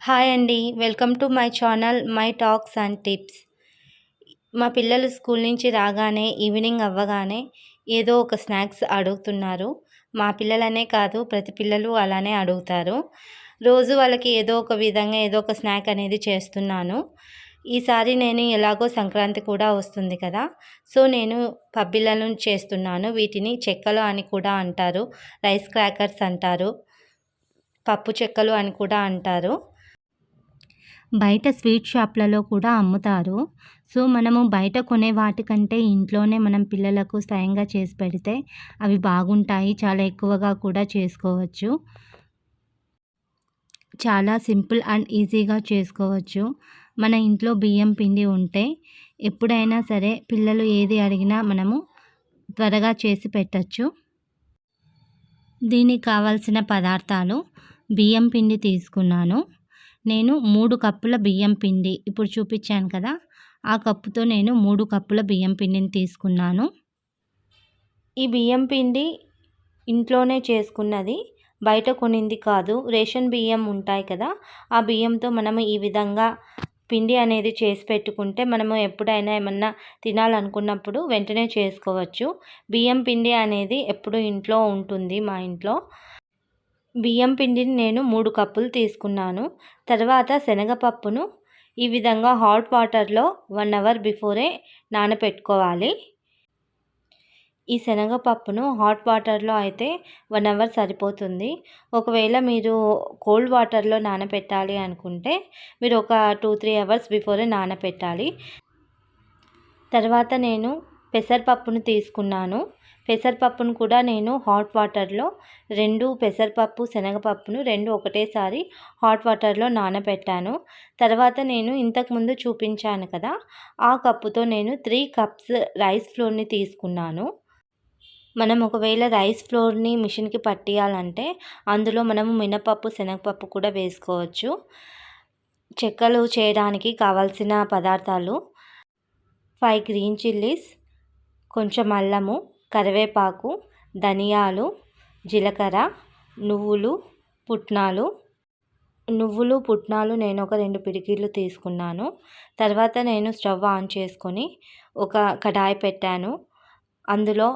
Hi అండి. Welcome to my channel my talks and tips. మా పిల్లలు స్కూల్ నుంచి రాగానే ఈవినింగ్ అవ్వగానే ఏదో ఒక స్నాక్స్ అడుగుతున్నారు. మా పిల్లలనే కాదు ప్రతి పిల్లలు అలానే అడుగుతారు. రోజు వాళ్ళకి ఏదో ఒక విధంగా ఏదో ఒక స్నాక్ అనేది చేస్తున్నాను. ఈసారి నేను ఎలాగో సంక్రాంతి కూడా వస్తుంది కదా! సో, నేను పబ్బిళ్ళలను చేస్తున్నాను. వీటిని చెక్కలు అని కూడా అంటారు. రైస్ క్రాకర్స్ అంటారు. పప్పు చెక్కలు అని కూడా అంటారు. బయట స్వీట్ షాప్‌లలో కూడా అమ్ముతారు. సో, మనము బయట కొనే వాటికంటే ఇంట్లోనే మనం పిల్లలకు స్వయంగా చేసి పెడితే అవి బాగుంటాయి. చాలా ఎక్కువగా కూడా చేసుకోవచ్చు. చాలా సింపుల్ అండ్ ఈజీగా చేసుకోవచ్చు. మన ఇంట్లో బియ్యం పిండి ఉంటే ఎప్పుడైనా సరే పిల్లలు ఏది అడిగినా మనము త్వరగా చేసి పెట్టొచ్చు. దీనికి కావాల్సిన పదార్థాలు బియ్యం పిండి తీసుకున్నాను. నేను 3 కప్పుల బియ్యం పిండి ఇప్పుడు చూపించాను కదా! ఆ కప్పుతో నేను 3 కప్పుల బియ్యం పిండిని తీసుకున్నాను. ఈ బియ్యం పిండి ఇంట్లోనే చేసుకున్నది. బయట కొనింది కాదు. రేషన్ బియ్యం ఉంటాయి కదా! ఆ బియ్యంతో మనము ఈ విధంగా పిండి అనేది చేసి పెట్టుకుంటే మనము ఎప్పుడైనా ఏమన్నా తినాలనుకున్నప్పుడు వెంటనే చేసుకోవచ్చు. బియ్యం పిండి అనేది ఎప్పుడూ ఇంట్లో ఉంటుంది మా ఇంట్లో. బియ్యం పిండిని నేను 3 కప్పులు తీసుకున్నాను. తర్వాత శనగపప్పును ఈ విధంగా హాట్ వాటర్‌లో 1 అవర్ బిఫోరే నానపెట్టుకోవాలి. ఈ శనగపప్పును హాట్ వాటర్‌లో అయితే 1 అవర్ సరిపోతుంది. ఒకవేళ మీరు కోల్డ్ వాటర్‌లో నానపెట్టాలి అనుకుంటే మీరు ఒక 2, 3 అవర్స్ బిఫోరే నానపెట్టాలి. తర్వాత నేను పెసరపప్పును తీసుకున్నాను. పెసరపప్పును కూడా నేను హాట్ వాటర్‌లో 2 పెసరపప్పు, శనగపప్పును 2 ఒకటేసారి హాట్ వాటర్‌లో నానబెట్టాను. తర్వాత నేను ఇంతకుముందు చూపించాను కదా! ఆ కప్పుతో నేను 3 కప్స్ రైస్ ఫ్లోర్‌ని తీసుకున్నాను. మనం ఒకవేళ రైస్ ఫ్లోర్‌ని మిషన్‌కి పట్టియాలంటే అందులో మనము మినపప్పు, శనగపప్పు కూడా వేసుకోవచ్చు. చెక్కలు చేయడానికి కావాల్సిన పదార్థాలు 5 గ్రీన్ చిల్లీస్, కొంచెం అల్లము, కరివేపాకు, ధనియాలు, జీలకర్ర, నువ్వులు, పుట్నాలు. నువ్వులు, పుట్నాలు నేను ఒక 2 పిడికిళ్ళు తీసుకున్నాను. తర్వాత నేను స్టవ్ ఆన్ చేసుకొని ఒక కడాయి పెట్టాను. అందులో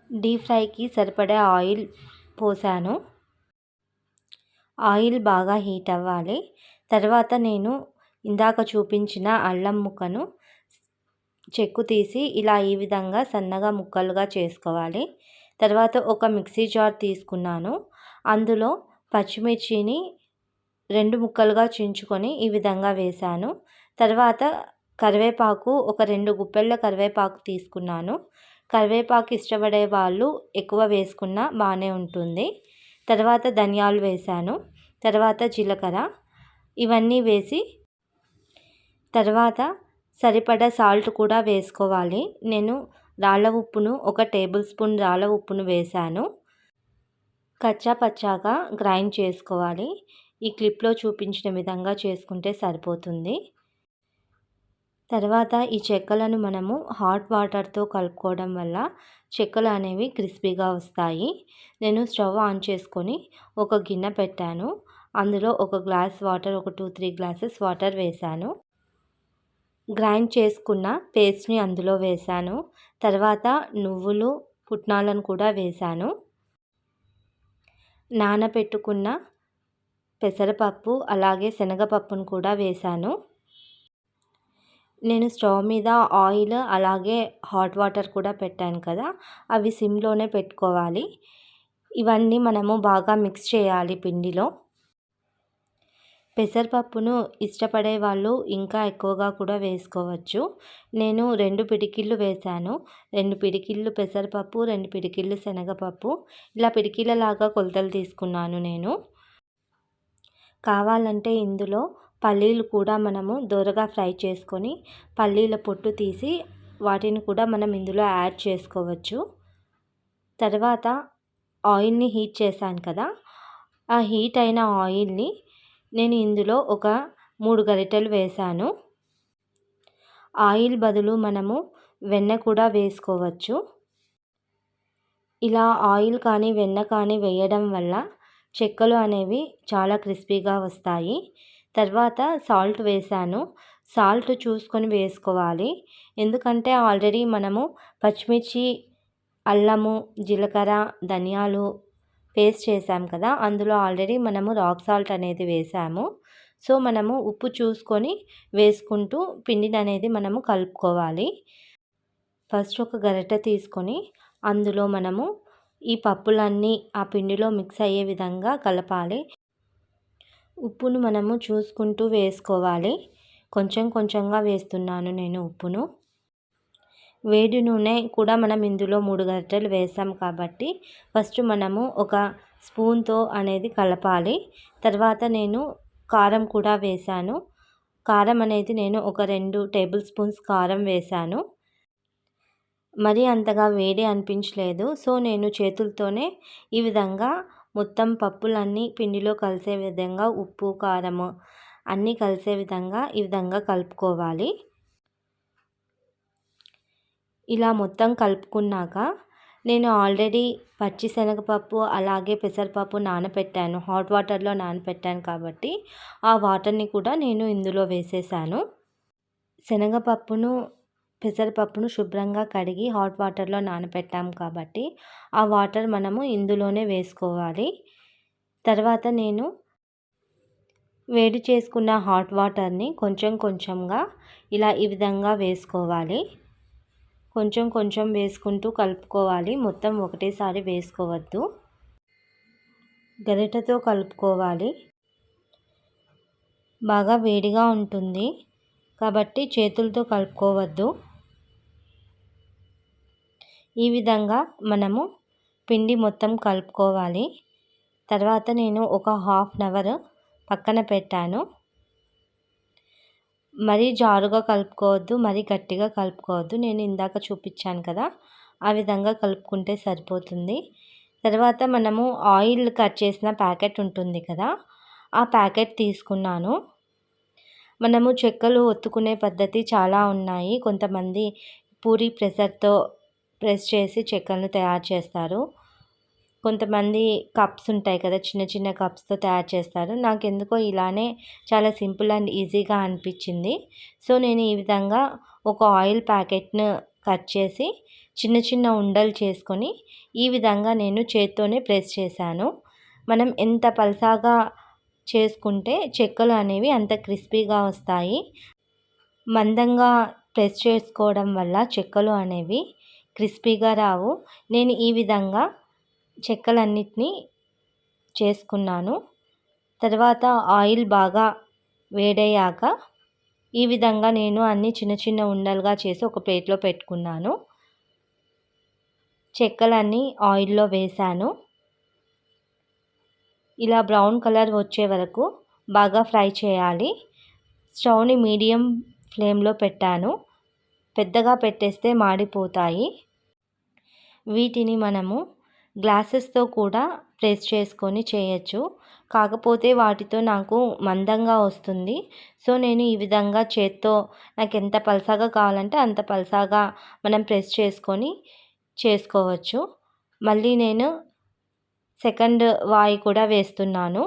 డీప్ ఫ్రైకి సరిపడే ఆయిల్ పోసాను. ఆయిల్ బాగా హీట్ అవ్వాలి. తర్వాత నేను ఇందాక చూపించిన అల్లం ముక్కను చెక్కు తీసి ఇలా ఈ విధంగా సన్నగా ముక్కలుగా చేసుకోవాలి. తర్వాత ఒక మిక్సీ జార్ తీసుకున్నాను. అందులో పచ్చిమిర్చిని 2 ముక్కలుగా చించుకొని ఈ విధంగా వేశాను. తర్వాత కరివేపాకు ఒక 2 గుప్పెళ్ళ కరివేపాకు తీసుకున్నాను. కరివేపాకు ఇష్టపడే వాళ్ళు ఎక్కువ వేసుకున్నా బాగానే ఉంటుంది. తర్వాత ధనియాలు వేశాను. తర్వాత జీలకర్ర ఇవన్నీ వేసి తర్వాత సరిపడా సాల్ట్ కూడా వేసుకోవాలి. నేను రాళ్ళ ఉప్పును ఒక టేబుల్ స్పూన్ రాళ్ళ ఉప్పును వేశాను. కచ్చా పచ్చాగా గ్రైండ్ చేసుకోవాలి. ఈ క్లిప్లో చూపించిన విధంగా చేసుకుంటే సరిపోతుంది. తర్వాత ఈ చెక్కలను మనము హాట్ వాటర్తో కలుపుకోవడం వల్ల చెక్కలు అనేవి క్రిస్పీగా వస్తాయి. నేను స్టవ్ ఆన్ చేసుకొని ఒక గిన్నె పెట్టాను. అందులో ఒక గ్లాస్ వాటర్, ఒక 2, 3 గ్లాసెస్ వాటర్ వేశాను. గ్రైండ్ చేసుకున్న పేస్ట్ని అందులో వేశాను. తర్వాత నువ్వులు, పుట్నాలను కూడా వేశాను. నానబెట్టుకున్న పెసరపప్పు అలాగే శనగపప్పును కూడా వేశాను. నేను స్టవ్ మీద ఆయిల్ అలాగే హాట్ వాటర్ కూడా పెట్టాను కదా! అవి సిమ్‌లోనే పెట్టుకోవాలి. ఇవన్నీ మనము బాగా మిక్స్ చేయాలి పిండిలో. పెసరపప్పును ఇష్టపడే వాళ్ళు ఇంకా ఎక్కువగా కూడా వేసుకోవచ్చు. నేను 2 పిడికిళ్ళు వేశాను. 2 పిడికిళ్ళు పెసరపప్పు, 2 పిడికిళ్ళు శనగపప్పు. ఇలా పిడికిళ్ళలాగా కొలతలు తీసుకున్నాను నేను. కావాలంటే ఇందులో పల్లీలు కూడా మనము దోరగా ఫ్రై చేసుకొని పల్లీల పొట్టు తీసి వాటిని కూడా మనం ఇందులో యాడ్ చేసుకోవచ్చు. తర్వాత ఆయిల్ని హీట్ చేశాను కదా! ఆ హీట్ అయిన ఆయిల్ని నేను ఇందులో ఒక 3 గరిటెలు వేశాను. ఆయిల్ బదులు మనము వెన్న కూడా వేసుకోవచ్చు. ఇలా ఆయిల్ కానీ వెన్న కానీ వేయడం వల్ల చెక్కలు అనేవి చాలా క్రిస్పీగా వస్తాయి. తర్వాత సాల్ట్ వేసాను. సాల్ట్ చూసుకొని వేసుకోవాలి. ఎందుకంటే ఆల్రెడీ మనము పచ్చిమిర్చి, అల్లము, జీలకర్ర, ధనియాలు పేస్ట్ చేసాం కదా, అందులో ఆల్రెడీ మనము రాక్ సాల్ట్ అనేది వేసాము. సో మనము ఉప్పు చూసుకొని వేసుకుంటూ పిండిని అనేది మనము కలుపుకోవాలి. ఫస్ట్ ఒక గరిటె తీసుకొని అందులో మనము ఈ పప్పులన్నీ ఆ పిండిలో మిక్స్ అయ్యే విధంగా కలపాలి. ఉప్పును మనము చూసుకుంటూ వేసుకోవాలి. కొంచెం కొంచెంగా వేస్తున్నాను నేను ఉప్పును. వేడి నూనె కూడా మనం ఇందులో 3 గరిటెలు వేసాం కాబట్టి ఫస్ట్ మనము ఒక స్పూన్తో అనేది కలపాలి. తర్వాత నేను కారం కూడా వేసాను. కారం అనేది నేను ఒక 2 టేబుల్ స్పూన్స్ కారం వేసాను. మరీ అంతగా వేడి అనిపించలేదు. సో నేను చేతులతోనే ఈ విధంగా మొత్తం పప్పులన్నీ పిండిలో కలిసే విధంగా ఉప్పు, కారము అన్నీ కలిసే విధంగా ఈ విధంగా కలుపుకోవాలి. ఇలా మొత్తం కలుపుకున్నాక నేను ఆల్రెడీ పచ్చిశనగపప్పు అలాగే పెసరపప్పు నానబెట్టాను. హాట్ వాటర్లో నానబెట్టాను కాబట్టి ఆ వాటర్ని కూడా నేను ఇందులో వేసేసాను. శనగపప్పును, పెసరపప్పును శుభ్రంగా కడిగి హాట్ వాటర్లో నానబెట్టాం కాబట్టి ఆ వాటర్ మనము ఇందులోనే వేసుకోవాలి. తర్వాత నేను వేడి చేసుకున్న హాట్ వాటర్ని కొంచెం కొంచెంగా ఇలా ఈ విధంగా వేసుకోవాలి. కొంచెం కొంచెం వేసుకుంటూ కలుపుకోవాలి. మొత్తం ఒకటేసారి వేసుకోవద్దు. గరిటెతో కలుపుకోవాలి. బాగా వేడిగా ఉంటుంది కాబట్టి చేతులతో కలుపుకోవద్దు. ఈ విధంగా మనము పిండి మొత్తం కలుపుకోవాలి. తర్వాత నేను ఒక హాఫ్ అన్ అవర్ పక్కన పెట్టాను. మరీ జారుగా కలుపుకోవద్దు, మరీ గట్టిగా కలుపుకోవద్దు. నేను ఇందాక చూపించాను కదా, ఆ విధంగా కలుపుకుంటే సరిపోతుంది. తర్వాత మనము ఆయిల్ కట్ చేసిన ప్యాకెట్ ఉంటుంది కదా, ఆ ప్యాకెట్ తీసుకున్నాను. మనము చెక్కలు ఒత్తుకునే పద్ధతి చాలా ఉన్నాయి. కొంతమంది పూరి ప్రెషర్తో ప్రెస్ చేసి చెక్కలను తయారు చేస్తారు. కొంతమంది కప్స్ ఉంటాయి కదా, చిన్న చిన్న కప్స్తో తయారు చేస్తారు. నాకెందుకో ఇలానే చాలా సింపుల్ అండ్ ఈజీగా అనిపించింది. సో నేను ఈ విధంగా ఒక ఆయిల్ ప్యాకెట్ను కట్ చేసి చిన్న చిన్న ఉండలు చేసుకొని ఈ విధంగా నేను చేత్తోనే ప్రెస్ చేశాను. మనం ఎంత పల్సాగా చేసుకుంటే చెక్కలు అనేవి అంత క్రిస్పీగా వస్తాయి. మందంగా ప్రెస్ చేసుకోవడం వల్ల చెక్కలు అనేవి క్రిస్పీగా రావు. నేను ఈ విధంగా చెక్కలన్నిటినీ చేసుకున్నాను. తర్వాత ఆయిల్ బాగా వేడయ్యాక ఈ విధంగా నేను అన్ని చిన్న చిన్న ఉండలుగా చేసి ఒక ప్లేట్లో పెట్టుకున్నాను. చెక్కలన్నీ ఆయిల్లో వేసాను. ఇలా బ్రౌన్ కలర్ వచ్చే వరకు బాగా ఫ్రై చేయాలి. స్టవ్ని మీడియం ఫ్లేమ్లో పెట్టాను. పెద్దగా పెట్టేస్తే మాడిపోతాయి. వీటిని మనము గ్లాసెస్తో కూడా ప్రెస్ చేసుకొని చేయొచ్చు. కాకపోతే వాటితో నాకు మందంగా వస్తుంది. సో నేను ఈ విధంగా చేత్తో నాకు ఎంత పల్సాగా కావాలంటే అంత పల్సాగా మనం ప్రెస్ చేసుకొని చేసుకోవచ్చు. మళ్ళీ నేను సెకండ్ వాయి కూడా వేస్తున్నాను.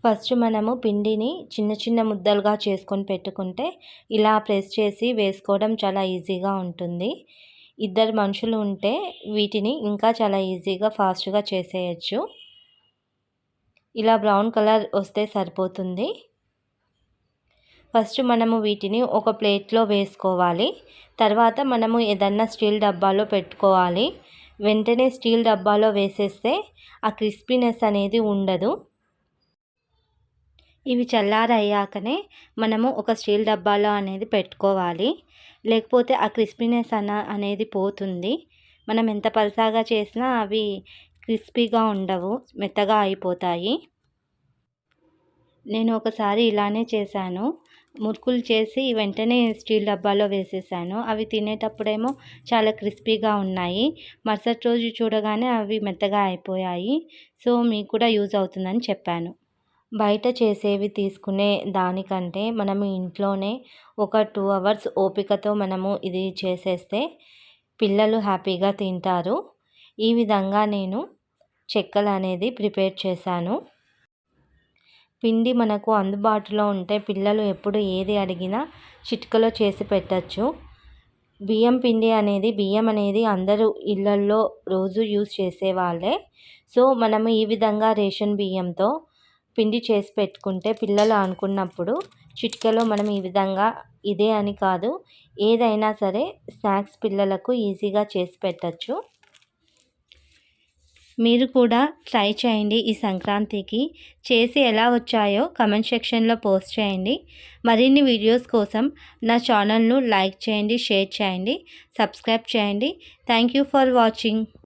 ఫస్ట్ మనము పిండిని చిన్న చిన్న ముద్దలుగా చేసుకొని పెట్టుకుంటే ఇలా ప్రెస్ చేసి వేసుకోవడం చాలా ఈజీగా ఉంటుంది. ఇద్దరు మనుషులు ఉంటే వీటిని ఇంకా చాలా ఈజీగా ఫాస్ట్గా చేసేయచ్చు. ఇలా బ్రౌన్ కలర్ వస్తే సరిపోతుంది. ఫస్ట్ మనము వీటిని ఒక ప్లేట్లో వేసుకోవాలి. తర్వాత మనము ఏదన్నా స్టీల్ డబ్బాలో పెట్టుకోవాలి. వెంటనే స్టీల్ డబ్బాలో వేసేస్తే ఆ క్రిస్పీనెస్ అనేది ఉండదు. ఇవి చల్లారయ్యాకనే మనము ఒక స్టీల్ డబ్బాలో అనేది పెట్టుకోవాలి. లేకపోతే ఆ క్రిస్పీనెస్ అనేది పోతుంది. మనం ఎంత పల్సాగా చేసినా అవి క్రిస్పీగా ఉండవు, మెత్తగా అయిపోతాయి. నేను ఒకసారి ఇలానే చేశాను. మురుకులు చేసి వెంటనే స్టీల్ డబ్బాలో వేసేసాను. అవి తినేటప్పుడేమో చాలా క్రిస్పీగా ఉన్నాయి. మరుసటి రోజు చూడగానే అవి మెత్తగా అయిపోయాయి. సో మీకు కూడా యూజ్ అవుతుందని చెప్పాను. బయట చేసేవి తీసుకునే దానికంటే మనము ఇంట్లోనే ఒక 2 అవర్స్ ఓపికతో మనము ఇది చేసేస్తే పిల్లలు హ్యాపీగా తింటారు. ఈ విధంగా నేను చెక్కలు అనేది ప్రిపేర్ చేశాను. పిండి మనకు అందుబాటులో ఉంటే పిల్లలు ఎప్పుడు ఏది అడిగినా చిటికలో చేసి పెట్టచ్చు. బియ్యం అనేది అందరూ ఇళ్ళల్లో రోజు యూజ్ చేసేవాళ్ళే. సో మనము ఈ విధంగా రేషన్ బియ్యంతో పిండి చేసి పెట్టుకుంటే పిల్లలు అనుకున్నప్పుడు చిటికలో మనం ఈ విధంగా ఇదే అని కాదు, ఏదైనా సరే స్నాక్స్ పిల్లలకు ఈజీగా చేసి పెట్టచ్చు. మీరు కూడా ట్రై చేయండి ఈ సంక్రాంతికి. చేసి ఎలా వచ్చాయో కమెంట్ సెక్షన్లో పోస్ట్ చేయండి. మరిన్ని వీడియోస్ కోసం నా ఛానల్ను లైక్ చేయండి, షేర్ చేయండి, సబ్స్క్రైబ్ చేయండి. Thank you for watching.